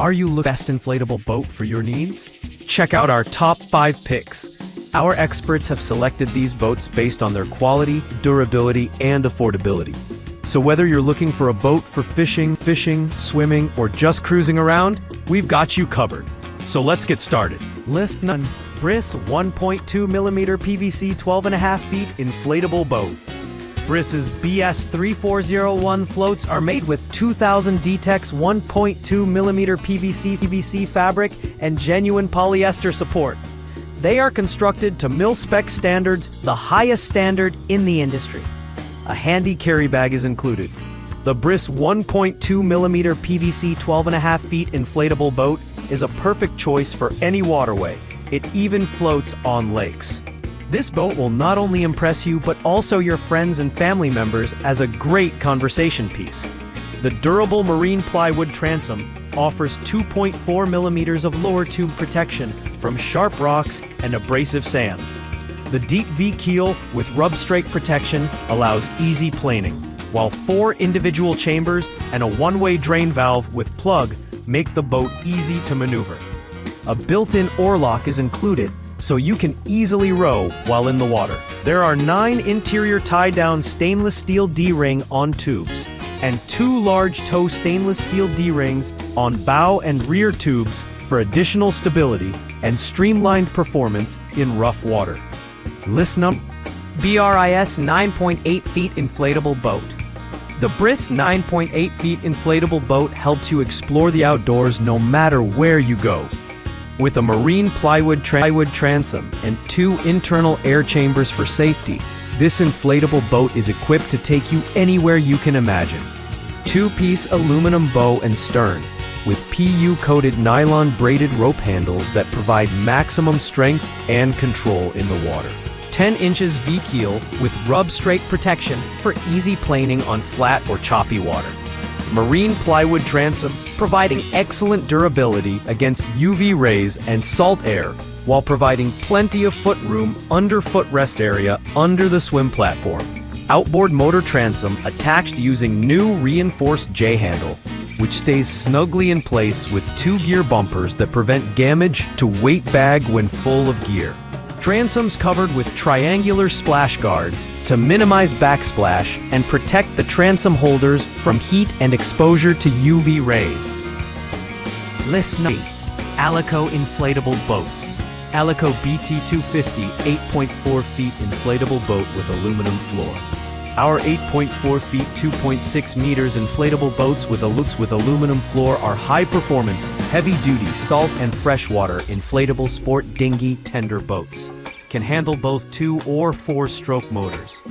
Are you looking for the best inflatable boat for your needs? Check out our top 5 picks. Our experts have selected these boats based on their quality, durability, and affordability. So whether you're looking for a boat for fishing, swimming, or just cruising around, we've got you covered. So let's get started. List 1. Bris 1.2mm PVC 12.5 feet inflatable boat. Bris's BS 3401 floats are made with 2000 Intex 1.2mm PVC fabric and genuine polyester support. They are constructed to mil-spec standards, the highest standard in the industry. A handy carry bag is included. The Bris 1.2mm PVC 12.5 feet inflatable boat is a perfect choice for any waterway. It even floats on lakes. This boat will not only impress you, but also your friends and family members as a great conversation piece. The durable marine plywood transom offers 2.4 millimeters of lower tube protection from sharp rocks and abrasive sands. The deep V keel with rub strike protection allows easy planing, while 4 individual chambers and a one-way drain valve with plug make the boat easy to maneuver. A built-in oar lock is included, so you can easily row while in the water. There are 9 interior tie-down stainless steel D-ring on tubes, and 2 large toe stainless steel D-rings on bow and rear tubes for additional stability and streamlined performance in rough water. List number: Bris 9.8 feet inflatable boat. The Bris 9.8 feet inflatable boat helps you explore the outdoors no matter where you go. With a marine plywood transom and 2 internal air chambers for safety, this inflatable boat is equipped to take you anywhere you can imagine. 2-piece aluminum bow and stern, with PU-coated nylon braided rope handles that provide maximum strength and control in the water. 10 inches V keel with rub strike protection for easy planing on flat or choppy water. Marine plywood transom, providing excellent durability against UV rays and salt air, while providing plenty of foot room under footrest area under the swim platform. Outboard motor transom attached using new reinforced J-handle, which stays snugly in place with 2 gear bumpers that prevent damage to weight bag when full of gear. Transoms covered with triangular splash guards to minimize backsplash and protect the transom holders from heat and exposure to UV rays. List 9. Aleko inflatable boats. Aleko BT250 8.4 feet inflatable boat with aluminum floor. Our 8.4 feet 2.6 meters inflatable boats with aluminum floor are high-performance, heavy-duty salt and freshwater inflatable sport dinghy tender boats. Can handle both 2 or 4-stroke motors.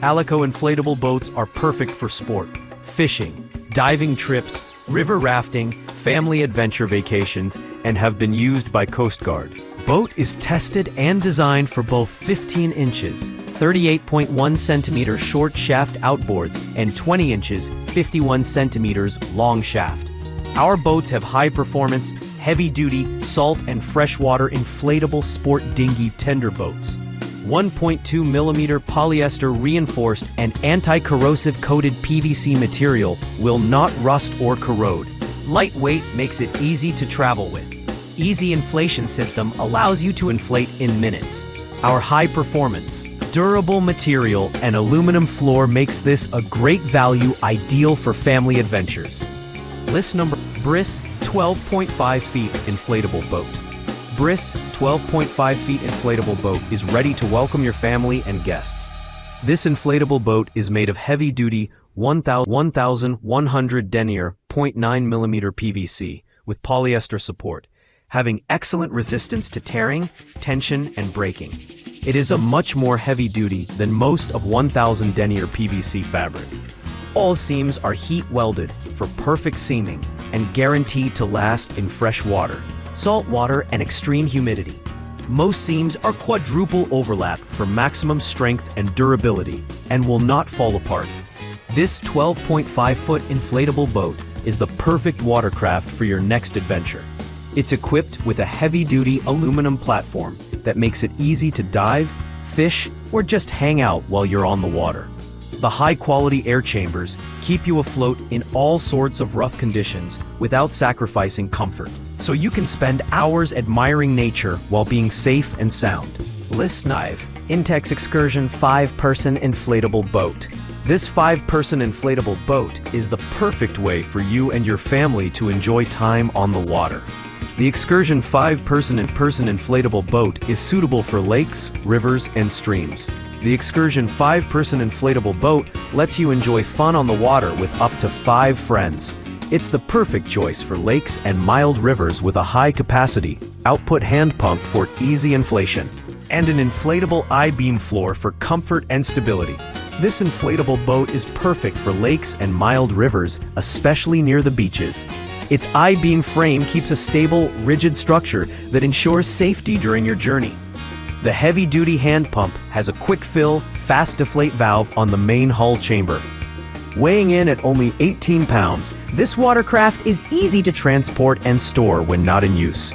Aleko inflatable boats are perfect for sport, fishing, diving trips, river rafting, family adventure vacations, and have been used by Coast Guard. Boat is tested and designed for both 15 inches, 38.1 centimeter short shaft outboards and 20 inches, 51 centimeters long shaft. Our boats have high performance, heavy-duty, salt and freshwater inflatable sport dinghy tender boats. 1.2 millimeter polyester reinforced and anti-corrosive coated PVC material will not rust or corrode. Lightweight makes it easy to travel with. Easy inflation system allows you to inflate in minutes. Our high performance, durable material and aluminum floor makes this a great value, ideal for family adventures. List number: Bris 12.5 feet inflatable boat. Bris 12.5 feet inflatable boat is ready to welcome your family and guests. This inflatable boat is made of heavy-duty 1,100 denier 0.9mm PVC with polyester support, having excellent resistance to tearing, tension, and breaking. It is a much more heavy-duty than most of 1,000 denier PVC fabric. All seams are heat welded for perfect seaming and guaranteed to last in fresh water, salt water, and extreme humidity. Most seams are quadruple overlap for maximum strength and durability and will not fall apart. This 12.5-foot inflatable boat is the perfect watercraft for your next adventure. It's equipped with a heavy-duty aluminum platform that makes it easy to dive, fish, or just hang out while you're on the water. The high-quality air chambers keep you afloat in all sorts of rough conditions without sacrificing comfort, so you can spend hours admiring nature while being safe and sound. List 9. Intex Excursion 5-person inflatable boat. This 5-person inflatable boat is the perfect way for you and your family to enjoy time on the water. The Excursion 5-person inflatable boat is suitable for lakes, rivers, and streams. The Excursion 5-person inflatable boat lets you enjoy fun on the water with up to 5 friends. It's the perfect choice for lakes and mild rivers with a high-capacity, output hand pump for easy inflation, and an inflatable I-beam floor for comfort and stability. This inflatable boat is perfect for lakes and mild rivers, especially near the beaches. Its I-beam frame keeps a stable, rigid structure that ensures safety during your journey. The heavy-duty hand pump has a quick fill, fast deflate valve on the main hull chamber. Weighing in at only 18 pounds, this watercraft is easy to transport and store when not in use.